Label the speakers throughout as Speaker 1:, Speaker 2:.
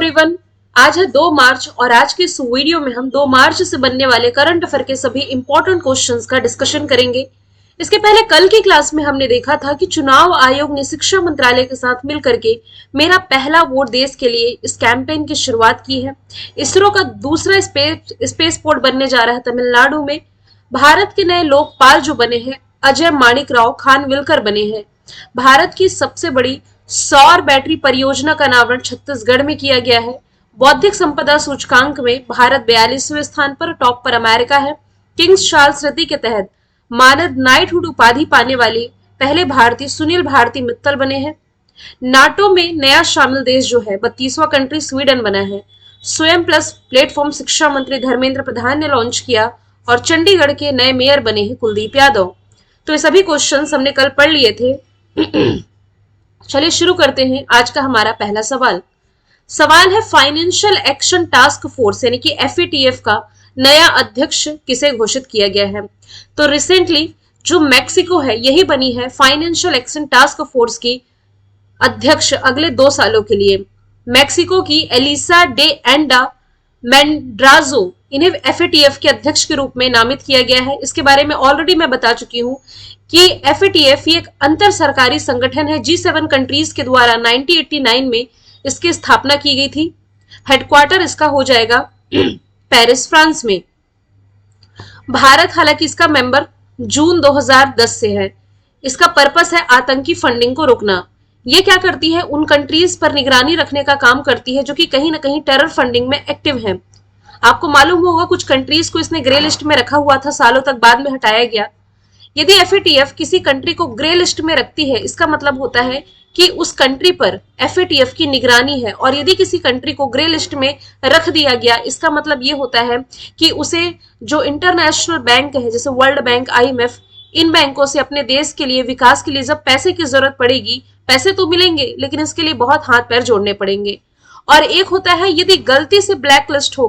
Speaker 1: Everyone, आज है 2 मार्च और आज के इस वीडियो में हम 2 मार्च से बनने वाले करंट अफेयर के सभी इंपॉर्टेंट क्वेश्चंस का डिस्कशन करेंगे। इसके पहले कल की क्लास में हमने देखा था कि चुनाव आयोग ने शिक्षा मंत्रालय के साथ मिलकर के मेरा पहला वोट देश के लिए इस कैंपेन की शुरुआत की है। इसरो का दूसरा स्पेस पोर्ट बनने जा रहा है तमिलनाडु में। भारत के नए लोकपाल जो बने हैं अजय माणिकराव खानविलकर बने हैं। भारत की सबसे बड़ी सौर बैटरी परियोजना का अनावरण छत्तीसगढ़ में किया गया है। बौद्धिक संपदा सूचकांक में भारत 42वें स्थान पर, टॉप पर अमेरिका है। किंग्स चार्ल्स रीति के तहत मानद नाइटहुड उपाधि पाने वाले पहले भारतीय सुनील भारती मित्तल बने हैं। नाटो में नया शामिल देश जो है 32वां कंट्री स्वीडन बना है। स्वयं प्लस प्लेटफॉर्म शिक्षा मंत्री धर्मेंद्र प्रधान ने लॉन्च किया और चंडीगढ़ के नए मेयर बने हैं कुलदीप यादव। तो ये सभी क्वेश्चंस हमने कल पढ़ लिए थे। चलिए शुरू करते हैं आज का हमारा पहला सवाल। सवाल है फाइनेंशियल एक्शन टास्क फोर्स यानी कि FATF का नया अध्यक्ष किसे घोषित किया गया है। तो रिसेंटली जो मैक्सिको है यही बनी है फाइनेंशियल एक्शन टास्क फोर्स की अध्यक्ष अगले 2 सालों के लिए। मैक्सिको की एलिसा डे एंडा मेंड्राजो इन्हें FATF के अध्यक्ष के रूप में नामित किया गया है। इसके बारे में ऑलरेडी मैं बता चुकी हूं कि FATF एक अंतर सरकारी संगठन है। G7 कंट्रीज के द्वारा 1989 में इसकी स्थापना की गई थी। हेडक्वार्टर इसका हो जाएगा पेरिस, फ्रांस में। भारत हालांकि इसका मेंबर जून 2010 से है। इसका पर्पस है आतंकी फंडिंग को रोकना। ये क्या करती है, उन कंट्रीज पर निगरानी रखने का काम करती है जो कि कहीं ना कहीं टेरर फंडिंग में एक्टिव है। आपको मालूम होगा कुछ कंट्रीज को इसने ग्रे लिस्ट में रखा हुआ था, सालों तक बाद में हटाया गया। यदि FATF किसी कंट्री को ग्रे लिस्ट में रखती है इसका मतलब होता है कि उस कंट्री पर FATF की निगरानी है। और यदि किसी कंट्री को ग्रे लिस्ट में रख दिया गया इसका मतलब ये होता है कि उसे जो इंटरनेशनल बैंक है जैसे वर्ल्ड बैंक, IMF, इन बैंकों से अपने देश के लिए विकास के लिए जब पैसे की जरूरत पड़ेगी, पैसे तो मिलेंगे लेकिन इसके लिए बहुत हाथ पैर जोड़ने पड़ेंगे। और एक होता है यदि गलती से ब्लैक लिस्ट हो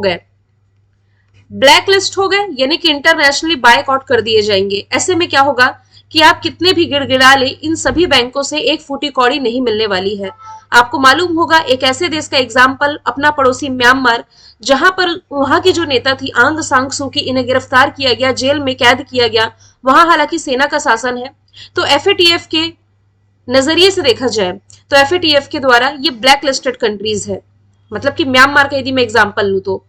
Speaker 1: गए यानी कि इंटरनेशनली बायकॉट कर दिए जाएंगे। ऐसे में क्या होगा कि आप कितने भी गिड़गिड़ा ले इन सभी बैंकों से एक फूटी कौड़ी नहीं मिलने वाली है। आपको मालूम होगा एक ऐसे देश का एग्जाम्पल अपना पड़ोसी म्यांमार, जहां पर वहां की जो नेता थी आंग सांग सू की, इन्हें गिरफ्तार किया गया, जेल में कैद किया गया। वहां हालांकि सेना का शासन है। तो FATF के नजरिए से देखा जाए तो FATF के द्वारा ये ब्लैक लिस्टेड कंट्रीज है, मतलब कि म्यांमार का यदि मैं एग्जाम्पल लूं तो।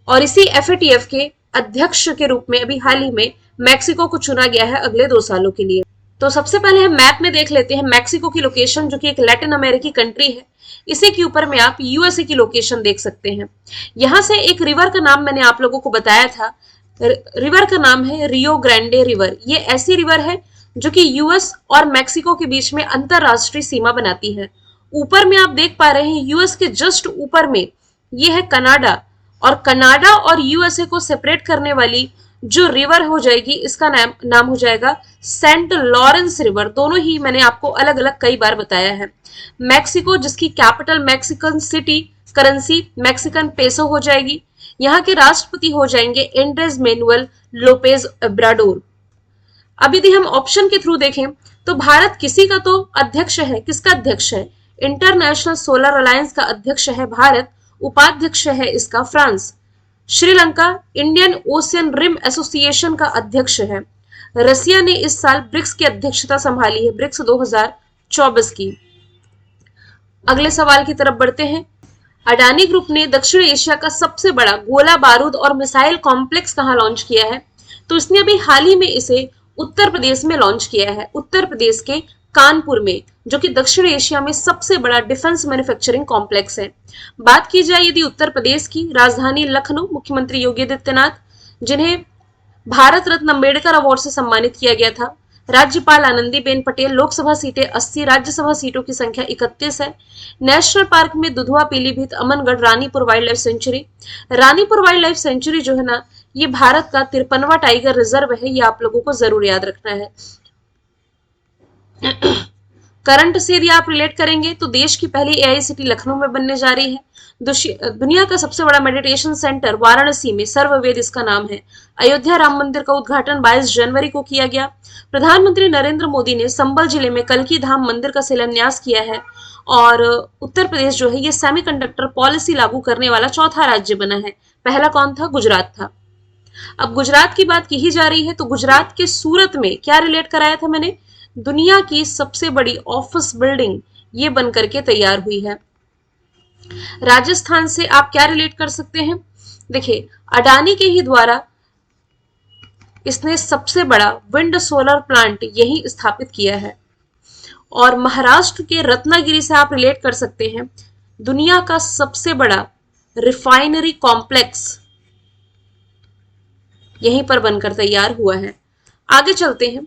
Speaker 1: और इसी FATF के अध्यक्ष के रूप में अभी हाल ही में मैक्सिको को चुना गया है अगले 2 सालों के लिए। तो सबसे पहले हम मैप में देख लेते हैं मैक्सिको की लोकेशन, जो कि एक लैटिन अमेरिकी कंट्री है। इसी के ऊपर में आप USA की लोकेशन देख सकते हैं। यहां से एक रिवर का नाम मैंने आप लोगों को बताया था। रिवर का नाम है रियो ग्रांडे रिवर। ये ऐसी रिवर है जो कि US और मैक्सिको के बीच में अंतरराष्ट्रीय सीमा बनाती है। ऊपर में आप देख पा रहे हैं US के जस्ट ऊपर में ये है कनाडा, और कनाडा और USA को सेपरेट करने वाली जो रिवर हो जाएगी इसका नाम हो जाएगा सेंट लॉरेंस रिवर। दोनों ही मैंने आपको अलग अलग कई बार बताया है। मैक्सिको जिसकी capital Mexican city, currency Mexican peso हो जाएगी। यहाँ के राष्ट्रपति हो जाएंगे एंड्रेस मैनुअल लोपेज ओब्राडोर। अब यदि हम ऑप्शन के थ्रू देखें तो भारत किसी का तो अध्यक्ष है, किसका अध्यक्ष है? इंटरनेशनल सोलर अलायंस का अध्यक्ष है भारत, उपाध्यक्ष है इसका France. Sri Lanka Indian ocean rim association का अध्यक्ष है। रसिया ने इस साल ब्रिक्स की अध्यक्षता संभाली है, ब्रिक्स 2024 की। अगले सवाल की तरफ बढ़ते हैं। अडानी ग्रुप ने दक्षिण एशिया का सबसे बड़ा गोला बारूद और मिसाइल कॉम्प्लेक्स कहां लॉन्च किया है? तो इसने अभी हाल ही में इसे उत्तर प्रदेश में लॉन्च किया है, उत्तर प्रदेश के कानपुर में, जो कि दक्षिण एशिया में सबसे बड़ा डिफेंस मैन्युफैक्चरिंग कॉम्प्लेक्स है। बात की जाए यदि उत्तर प्रदेश की, राजधानी लखनऊ, मुख्यमंत्री योगी आदित्यनाथ, जिन्हें भारत रत्न अम्बेडकर अवार्ड से सम्मानित किया गया था। राज्यपाल आनंदीबेन पटेल। लोकसभा सीटें 80, राज्यसभा सीटों की संख्या 31 है। नेशनल पार्क में Dudhwa, Pilibhit, Amangarh, Ranipur wild life sanctuary. Ranipur wild life sanctuary जो है ना, ये भारत का 53वां टाइगर रिजर्व है। ये आप लोगों को जरूर याद रखना है। करंट से यदि आप रिलेट करेंगे तो देश की पहली AICT लखनऊ में बनने जा रही है। दुनिया का सबसे बड़ा मेडिटेशन सेंटर वाराणसी में सर्ववेद इसका नाम है। अयोध्या राम मंदिर का उद्घाटन 22 जनवरी को किया गया। प्रधानमंत्री नरेंद्र मोदी ने संबल जिले में कल्की धाम मंदिर का शिलान्यास किया है। और उत्तर प्रदेश जो है ये सेमीकंडक्टर पॉलिसी लागू करने वाला चौथा राज्य बना है। पहला कौन था? गुजरात था। अब गुजरात की बात की ही जा रही है तो गुजरात के सूरत में क्या रिलेट कराया था मैंने? दुनिया की सबसे बड़ी ऑफिस बिल्डिंग ये बनकर के तैयार हुई है। राजस्थान से आप क्या रिलेट कर सकते हैं? देखिए, अडानी के ही द्वारा इसने सबसे बड़ा विंड सोलर प्लांट यही स्थापित किया है। और महाराष्ट्र के रत्नागिरी से आप रिलेट कर सकते हैं, दुनिया का सबसे बड़ा रिफाइनरी कॉम्प्लेक्स यहीं पर बनकर तैयार हुआ है। आगे चलते हैं।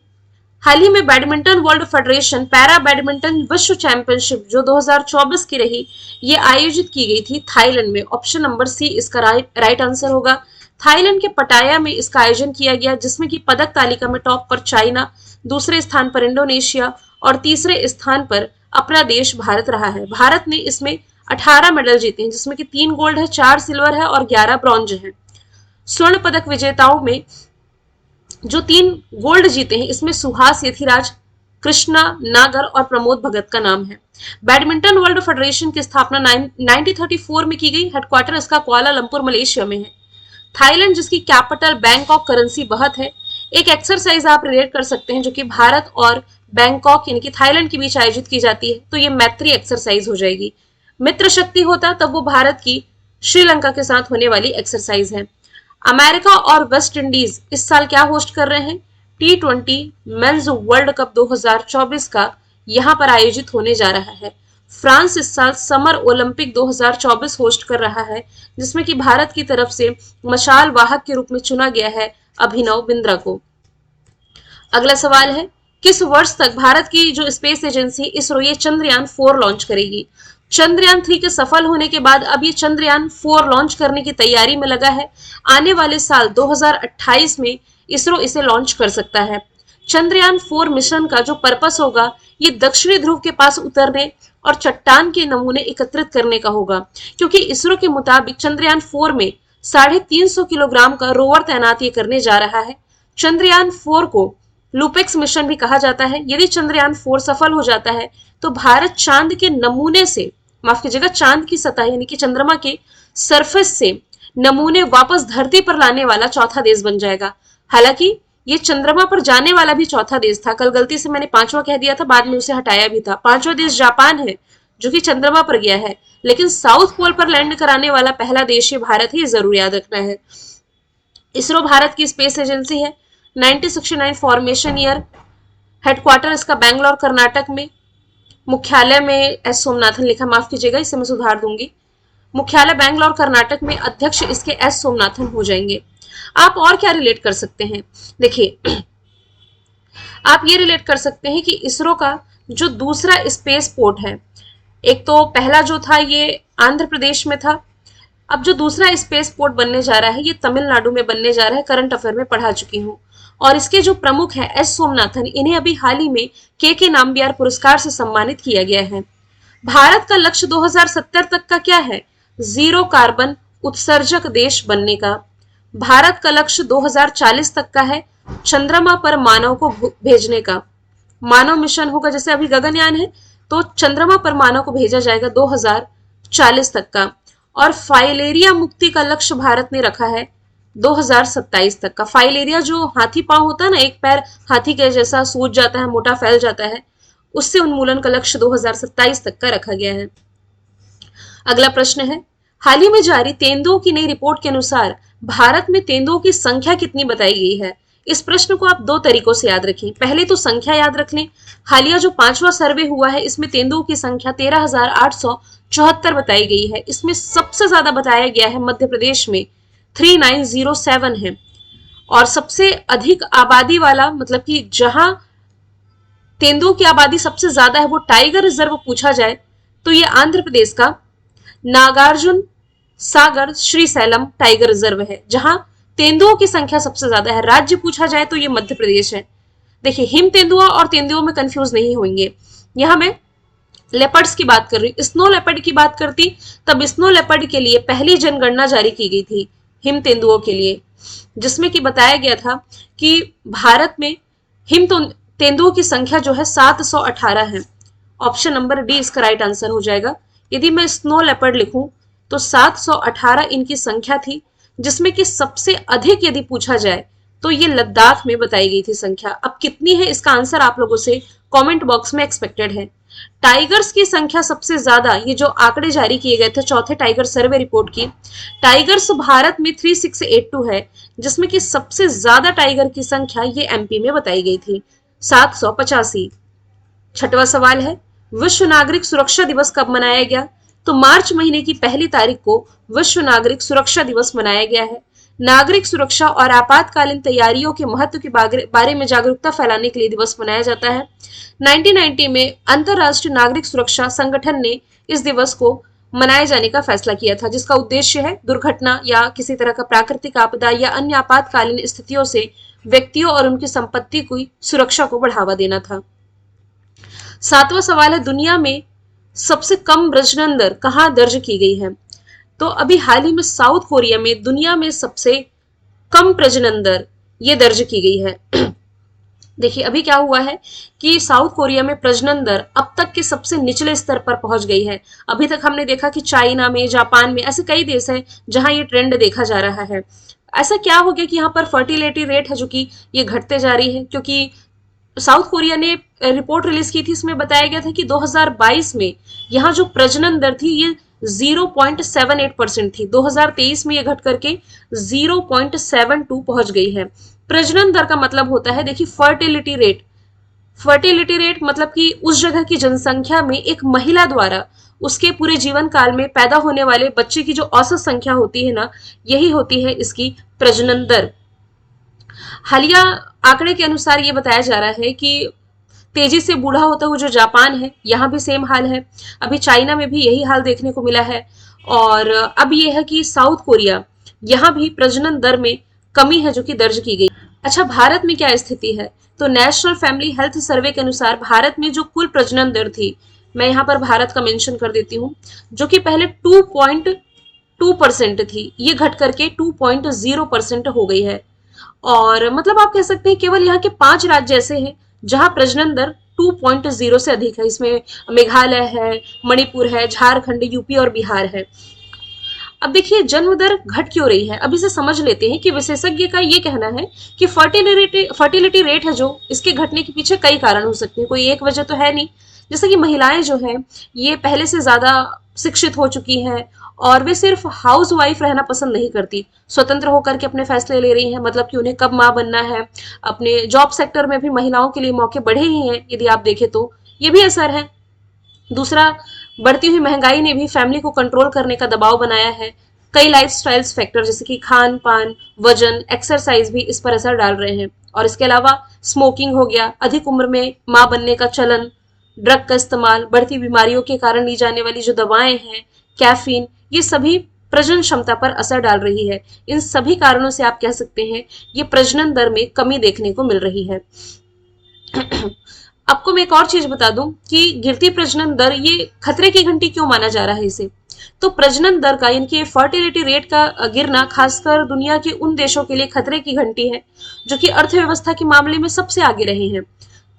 Speaker 1: हाल ही में badminton world federation para badminton विश्व चैंपियनशिप जो 2024 की रही, ये आयोजित की गई थी थाईलैंड में। ऑप्शन नंबर सी इसका राइट आंसर होगा। थाईलैंड के पटाया में इसका आयोजन किया गया, जिसमें कि पदक तालिका में टॉप पर चाइना, दूसरे स्थान पर इंडोनेशिया और तीसरे स्थान पर अपना देश भारत रहा है। भारत ने इसमें 18 मेडल जीते हैं, जिसमें कि 3 गोल्ड है, 4 सिल्वर है और 11 ब्रॉन्ज है। स्वर्ण पदक विजेताओं में जो 3 गोल्ड जीते हैं, इसमें सुहास यथिराज, कृष्णा नागर और प्रमोद भगत का नाम है। बैडमिंटन वर्ल्ड फेडरेशन की स्थापना 1934 में की गई। हेडक्वार्टर इसका कुआलालंपुर मलेशिया में है। थाईलैंड जिसकी कैपिटल बैंकॉक करेंसी बहुत है। एक एक्सरसाइज आप रिलेट कर सकते हैं जो कि भारत और बैंकॉक यानी कि थाईलैंड के बीच आयोजित की जाती है, तो ये मैत्री एक्सरसाइज हो जाएगी। मित्र शक्ति होता तब वो भारत की श्रीलंका के साथ होने वाली एक्सरसाइज है। अमेरिका और वेस्ट इंडीज इस साल क्या होस्ट कर रहे हैं? T20 मेंस वर्ल्ड कप 2024 का यहां पर आयोजित होने जा रहा है। फ्रांस इस साल समर ओलंपिक 2024 होस्ट कर रहा है, जिसमें कि भारत की तरफ से मशाल वाहक के रूप में चुना गया है अभिनव बिंद्रा को। अगला सवाल है, किस वर्ष तक भारत की जो स्पेस एजेंसी इसरो ये चंद्रयान 4 लॉन्च करेगी? चंद्रयान 3 के सफल होने के बाद अब ये चंद्रयान 4 लॉन्च करने की तैयारी में लगा है। आने वाले साल 2028 में इसरो इसे लॉन्च कर सकता है। चंद्रयान 4 मिशन का जो पर्पस होगा, ये दक्षिणी ध्रुव के पास उतरने और चट्टान के नमूने एकत्रित करने का होगा, क्योंकि इसरो के मुताबिक चंद्रयान 4 में 350 किलोग्राम का रोवर तैनात ये करने जा रहा है। चंद्रयान 4 को लुपेक्स मिशन भी कहा जाता है। यदि चंद्रयान 4 सफल हो जाता है तो भारत चांद के नमूने से, माफ कीजिएगा, चांद की सतह यानी कि चंद्रमा के सरफेस से नमूने वापस धरती पर लाने वाला चौथा देश बन जाएगा। हालांकि ये चंद्रमा पर जाने वाला भी चौथा देश था। कल गलती से मैंने 5वां कह दिया था, बाद में उसे हटाया भी था। 5वां देश जापान है जो कि चंद्रमा पर गया है, लेकिन साउथ पोल पर लैंड कराने वाला पहला देश ये भारत ही, जरूर याद रखना है। इसरो भारत की स्पेस एजेंसी है। 1969 फॉर्मेशन ईयर। हेडक्वार्टर इसका बैंगलोर कर्नाटक में। मुख्यालय में एस सोमनाथन लिखा, माफ कीजिएगा, इसे मैं सुधार दूंगी। मुख्यालय बैंगलोर कर्नाटक में, अध्यक्ष इसके एस सोमनाथन हो जाएंगे। आप और क्या रिलेट कर सकते हैं? देखिए, आप ये रिलेट कर सकते हैं कि इसरो का जो दूसरा स्पेस पोर्ट है, एक तो पहला जो था ये आंध्र प्रदेश में था, अब जो दूसरा स्पेस पोर्ट बनने जा रहा है ये तमिलनाडु में बनने जा रहा है। करंट अफेयर में पढ़ा चुकी हूँ। और इसके जो प्रमुख है एस सोमनाथन, इन्हें अभी हाल ही में के नाम्बियार पुरस्कार से सम्मानित किया गया है। भारत का लक्ष्य 2070 तक का क्या है? 0 कार्बन उत्सर्जक देश बनने का। भारत का लक्ष्य 2040 तक का है चंद्रमा पर मानव को भेजने का। मानव मिशन होगा, जैसे अभी गगनयान है, तो चंद्रमा पर मानव को भेजा जाएगा 2040 तक का। और फाइलेरिया मुक्ति का लक्ष्य भारत ने रखा है 2027 तक का। फाइलेरिया जो हाथी पांव होता है ना, एक पैर हाथी के जैसा सूज जाता है, मोटा फैल जाता है, उससे उन्मूलन का लक्ष्य 2027 तक का रखा गया है। अगला प्रश्न है, हाल ही में जारी तेंदुओं की नई रिपोर्ट के अनुसार भारत में तेंदुओं की संख्या कितनी बताई गई है? इस प्रश्न को आप 2 तरीकों से याद रखें। पहले तो संख्या याद रख लें। हालिया जो 5वां सर्वे हुआ है, इसमें तेंदुओं की संख्या 13,874 बताई गई है। इसमें सबसे ज्यादा बताया गया है मध्य प्रदेश में 3907 है। और सबसे अधिक आबादी वाला, मतलब कि जहां तेंदुओं की आबादी सबसे ज्यादा है, वो टाइगर रिजर्व पूछा जाए तो ये आंध्र प्रदेश का नागार्जुन सागर श्रीशैलम टाइगर रिजर्व है, जहां तेंदुओं की संख्या सबसे ज्यादा है। राज्य पूछा जाए तो ये मध्य प्रदेश है। देखिए, हिम तेंदुआ और तेंदुओं में कंफ्यूज नहीं होंगे। यहां मैं लेपर्ड्स की बात कर रही हूँ, स्नो लेपर्ड की बात करती तब स्नो लेपर्ड के लिए पहली जनगणना जारी की गई थी हिम तेंदुओं के लिए, जिसमें कि बताया गया था कि भारत में हिम तेंदुओं की संख्या जो है 718 है। ऑप्शन नंबर डी इसका राइट आंसर हो जाएगा। यदि मैं स्नो लेपर्ड लिखूं तो 718 इनकी संख्या थी, जिसमें कि सबसे अधिक यदि पूछा जाए तो ये लद्दाख में बताई गई थी संख्या। अब कितनी है इसका आंसर आप लोगों से कमेंट बॉक्स में एक्सपेक्टेड है। टाइगर्स की संख्या सबसे ज्यादा, ये जो आंकड़े जारी किए गए थे चौथे टाइगर सर्वे रिपोर्ट की, टाइगर्स भारत में 3682 है, जिसमें कि सबसे ज्यादा टाइगर की संख्या ये एमपी में बताई गई थी 785। छठवां सवाल है, विश्व नागरिक सुरक्षा दिवस कब मनाया गया? तो मार्च महीने की 1 तारीख को विश्व नागरिक सुरक्षा दिवस मनाया गया है। नागरिक सुरक्षा और आपातकालीन तैयारियों के महत्व के बारे में जागरूकता फैलाने के लिए दिवस मनाया जाता है। 1990 में अंतरराष्ट्रीय नागरिक सुरक्षा संगठन ने इस दिवस को मनाए जाने का फैसला किया था, जिसका उद्देश्य है दुर्घटना या किसी तरह का प्राकृतिक आपदा या अन्य आपातकालीन स्थितियों से व्यक्तियों और उनकी संपत्ति की सुरक्षा को बढ़ावा देना था। सातवां सवाल है, दुनिया में सबसे कम प्रजनन दर कहां दर्ज की गई है? तो अभी हाल ही में साउथ कोरिया में दुनिया में सबसे कम प्रजनन दर ये दर्ज की गई है। देखिए अभी क्या हुआ है कि साउथ कोरिया में प्रजनन दर अब तक के सबसे निचले स्तर पर पहुंच गई है। अभी तक हमने देखा कि चाइना में, जापान में, ऐसे कई देश हैं जहां ये ट्रेंड देखा जा रहा है। ऐसा क्या हो गया कि यहाँ पर फर्टिलिटी रेट है जो कि ये घटते जा रही है, क्योंकि साउथ कोरिया ने रिपोर्ट रिलीज की थी, इसमें बताया गया था कि 2022 में यहाँ जो प्रजनन दर थी ये 0.78% थी। 2023 में ये घट करके 0.72 पहुंच गई है। प्रजनन दर का मतलब होता है, देखिए फर्टिलिटी रेट, फर्टिलिटी रेट मतलब कि उस जगह की जनसंख्या में एक महिला द्वारा उसके पूरे जीवन काल में पैदा होने वाले बच्चे की जो औसत संख्या होती है ना, यही होती है इसकी प्रजनन दर। हालिया आंकड़े के अनुसार ये बताया जा रहा है कि तेजी से बूढ़ा होता हुआ जो जापान है, यहाँ भी सेम हाल है। अभी चाइना में भी यही हाल देखने को मिला है। और अब ये है कि साउथ कोरिया, यहाँ भी प्रजनन दर में कमी है जो कि दर्ज की गई। अच्छा, भारत में क्या स्थिति है? तो नेशनल फैमिली हेल्थ सर्वे के अनुसार भारत में जो कुल प्रजनन दर थी, मैं यहाँ पर भारत का मेंशन कर देती हूँ, जो कि पहले 2.2% थी, ये घट करके 2.0% हो गई है। और मतलब आप कह सकते हैं केवल यहाँ के 5 राज्य ऐसे हैं जहां प्रजनन दर 2.0 से अधिक है। इसमें मेघालय है, मणिपुर है, झारखंड, यूपी और बिहार है। अब देखिए जन्म दर घट क्यों रही है, अब इसे समझ लेते हैं कि विशेषज्ञ का ये कहना है कि फर्टिलिटी रेट है जो, इसके घटने के पीछे कई कारण हो सकते हैं, कोई एक वजह तो है नहीं। जैसे कि महिलाएं जो है ये पहले से ज्यादा शिक्षित हो चुकी हैं और वे सिर्फ हाउस वाइफ रहना पसंद नहीं करती, स्वतंत्र होकर के अपने फैसले ले रही हैं, मतलब कि उन्हें कब माँ बनना है। अपने जॉब सेक्टर में भी महिलाओं के लिए मौके बढ़े ही हैं यदि आप देखें तो, ये भी असर है। दूसरा, बढ़ती हुई महंगाई ने भी फैमिली को कंट्रोल करने का दबाव बनाया है। कई लाइफस्टाइल्स फैक्टर जैसे कि खान पान, वजन, एक्सरसाइज भी इस पर असर डाल रहे हैं। और इसके अलावा स्मोकिंग हो गया, अधिक उम्र में माँ बनने का चलन, ड्रग का इस्तेमाल, बढ़ती बीमारियों के कारण ली जाने वाली जो दवाएं हैं, कैफीन, ये सभी प्रजनन क्षमता पर असर डाल रही है। इन सभी कारणों से आप कह सकते हैं ये प्रजनन दर में कमी देखने को मिल रही है। आपको मैं एक और चीज बता दूं कि गिरती प्रजनन दर ये खतरे की घंटी क्यों माना जा रहा है इसे। तो प्रजनन दर का, इनके फर्टिलिटी रेट का गिरना खासकर दुनिया के उन देशों के लिए खतरे की घंटी है जो कि अर्थव्यवस्था के मामले में सबसे आगे रहे हैं।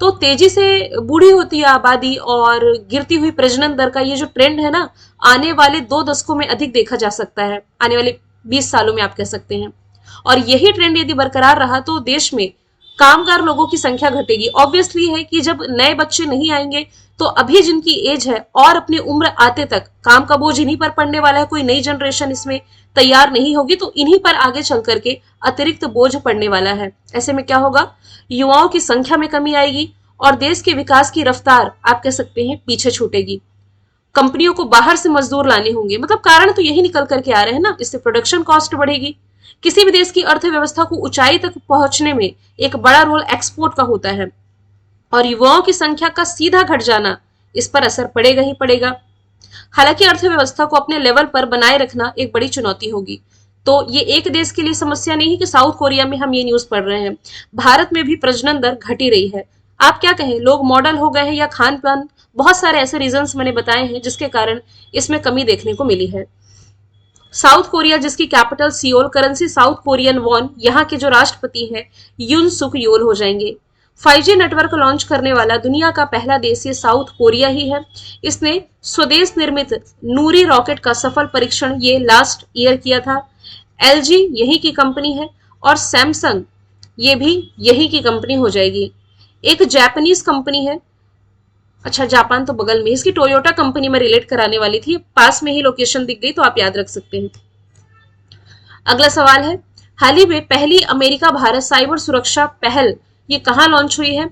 Speaker 1: तो तेजी से बूढ़ी होती है आबादी और गिरती हुई प्रजनन दर का ये जो ट्रेंड है ना, आने वाले 2 दशकों में अधिक देखा जा सकता है, आने वाले 20 सालों में आप कह सकते हैं। और यही ट्रेंड यदि बरकरार रहा तो देश में कामगार लोगों की संख्या घटेगी। ऑब्वियसली है कि जब नए बच्चे नहीं आएंगे तो अभी जिनकी एज है और अपनी उम्र आते तक काम का बोझ इन्हीं पर पड़ने वाला है, कोई नई जनरेशन इसमें तैयार नहीं होगी तो इन्हीं पर आगे चल करके अतिरिक्त बोझ पड़ने वाला है। ऐसे में क्या होगा, युवाओं की संख्या में कमी आएगी और देश के विकास की रफ्तार आप कह सकते हैं पीछे छूटेगी। कंपनियों को बाहर से मजदूर लाने होंगे, मतलब कारण तो यही निकल करके आ रहे हैं ना, इससे प्रोडक्शन कॉस्ट बढ़ेगी। किसी भी देश की अर्थव्यवस्था को ऊंचाई तक पहुंचने में एक बड़ा रोल एक्सपोर्ट का होता है और युवाओं की संख्या का सीधा घट जाना इस पर असर पड़ेगा ही पड़ेगा। हालांकि अर्थव्यवस्था को अपने लेवल पर बनाए रखना एक बड़ी चुनौती होगी। तो ये एक देश के लिए समस्या नहीं कि साउथ कोरिया में हम ये न्यूज पढ़ रहे हैं, भारत में भी प्रजनन दर घटी रही है। आप क्या कहें, लोग मॉडल हो गए हैं या खान पान बहुत सारे ऐसे रीजंस मैंने बताए हैं जिसके कारण इसमें कमी देखने को मिली है। साउथ कोरिया, जिसकी capital Seoul, currency south Korean von, यहाँ के जो राष्ट्रपति हैं यून सुक योल हो जाएंगे। 5G नेटवर्क लॉन्च करने वाला दुनिया का पहला देश ये साउथ कोरिया ही है। इसने स्वदेश निर्मित नूरी रॉकेट का सफल परीक्षण ये लास्ट ईयर किया था। LG यही की कंपनी है और सैमसंग ये भी यही की कंपनी हो जाएगी। एक जापानीज कंपनी है, अच्छा जापान तो बगल में, इसकी टोयोटा कंपनी में रिलेट कराने वाली थी, पास में ही लोकेशन दिख गई तो आप याद रख सकते हैं। अगला सवाल है, हाल ही में पहली अमेरिका भारत साइबर सुरक्षा पहल ये कहाँ लॉन्च हुई है?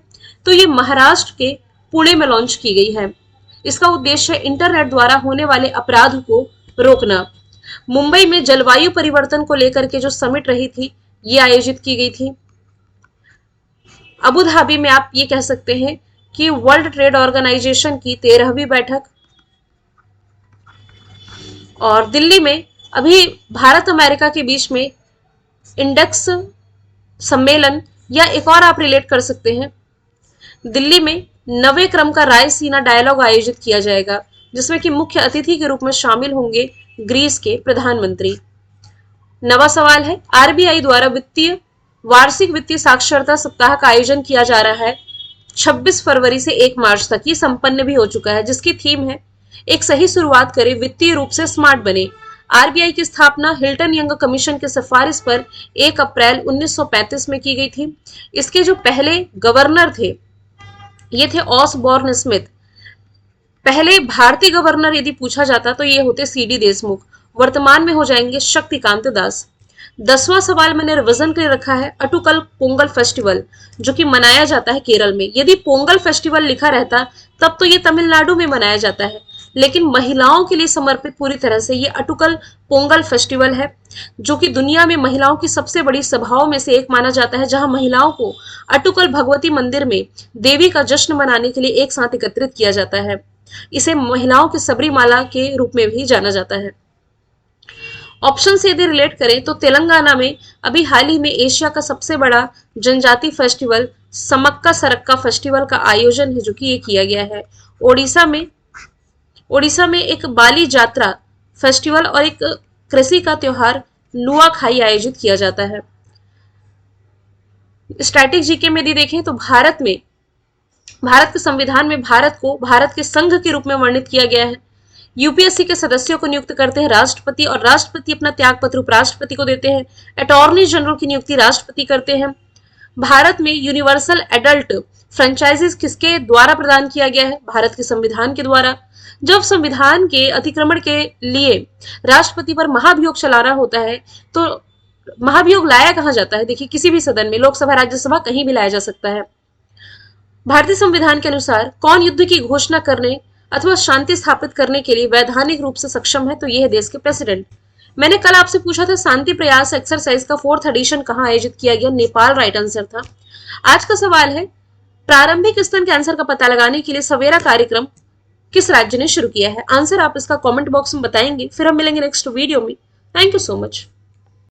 Speaker 1: तो ये महाराष्ट्र के पुणे में लॉन्च की गई है। इसका उद्देश्य इंटरनेट द्वारा होने वाले अपराध को रोकना। मुंबई में जलवायु परिवर्तन को लेकर के जो समिट रही थी ये आयोजित की गई थी। अबू धाबी में आप ये कह सकते हैं कि वर्ल्ड ट्रेड ऑर्गेनाइजेशन की 13वीं बैठक, और दिल्ली में अभी भारत अमेरिका के बीच में इंडेक्स सम्मेलन, या एक और आप रिलेट कर सकते हैं, दिल्ली में 9वें क्रम का रायसीना डायलॉग आयोजित किया जाएगा जिसमें कि मुख्य अतिथि के रूप में शामिल होंगे ग्रीस के प्रधानमंत्री। नवा सवाल है, आरबीआई द्वारा वार्षिक वित्तीय साक्षरता सप्ताह का आयोजन किया जा रहा है 26 फरवरी से 1 मार्च तक। ये संपन्न भी हो चुका है, जिसकी थीम है एक सही शुरुआत करें, वित्तीय रूप से स्मार्ट बने। आरबीआई की स्थापना हिल्टन यंग कमीशन के सिफारिश पर 1 अप्रैल 1935 में की गई थी। इसके जो पहले गवर्नर थे ये थे ऑसबॉर्न स्मिथ। पहले भारतीय गवर्नर यदि पूछा जाता तो ये होते सीडी देशमुख, वर्तमान में हो जाएंगे शक्तिकांत दास। 10वां सवाल मैंने रिवीजन के लिए रखा है, अटुकल पोंगल फेस्टिवल जो कि मनाया जाता है केरल में। यदि पोंगल फेस्टिवल लिखा रहता तब तो ये तमिलनाडु में मनाया जाता है, लेकिन महिलाओं के लिए समर्पित पूरी तरह से ये अटुकल पोंगल फेस्टिवल है, जो कि दुनिया में महिलाओं की सबसे बड़ी सभाओं में से एक माना जाता है, जहां महिलाओं को अटुकल भगवती मंदिर में देवी का जश्न मनाने के लिए एक साथ एकत्रित किया जाता है। इसे महिलाओं के सबरीमाला के रूप में भी जाना जाता है। ऑप्शन से यदि रिलेट करें तो तेलंगाना में अभी हाल ही में एशिया का सबसे बड़ा जनजाति फेस्टिवल समक्का सरक्का फेस्टिवल का आयोजन है, जो कि ये किया गया है। ओडिशा में एक बाली जात्रा फेस्टिवल और एक कृषि का त्योहार नुआखाई आयोजित किया जाता है। स्टैटिक जीके में यदि देखें तो भारत के संविधान में भारत को भारत के संघ के रूप में वर्णित किया गया है। यूपीएससी के सदस्यों को नियुक्त करते हैं राष्ट्रपति, और राष्ट्रपति अपना त्याग पत्र उपराष्ट्रपति को देते हैं। अटॉर्नी जनरल की नियुक्ति राष्ट्रपति करते हैं। भारत में यूनिवर्सल एडल्ट फ्रेंचाइजीज किसके द्वारा प्रदान किया गया है? भारत के संविधान के द्वारा। जब संविधान के अतिक्रमण के लिए राष्ट्रपति पर महाभियोग चलाना होता है तो महाभियोग लाया कहां जाता है? देखिए, किसी भी सदन में, लोकसभा राज्यसभा कहीं भी लाया जा सकता है। भारतीय संविधान के अनुसार कौन युद्ध की घोषणा करने अथवा शांति स्थापित करने के लिए वैधानिक रूप से सक्षम है? तो यह है देश के प्रेसिडेंट। मैंने कल आपसे पूछा था शांति प्रयास एक्सरसाइज का 4th एडिशन कहां आयोजित किया गया? नेपाल राइट आंसर था। आज का सवाल है, प्रारंभिक स्तन कैंसर का पता लगाने के लिए सवेरा कार्यक्रम किस राज्य ने शुरू किया है? आंसर आप इसका कमेंट बॉक्स में बताएंगे। फिर हम मिलेंगे नेक्स्ट वीडियो में। Thank you so much.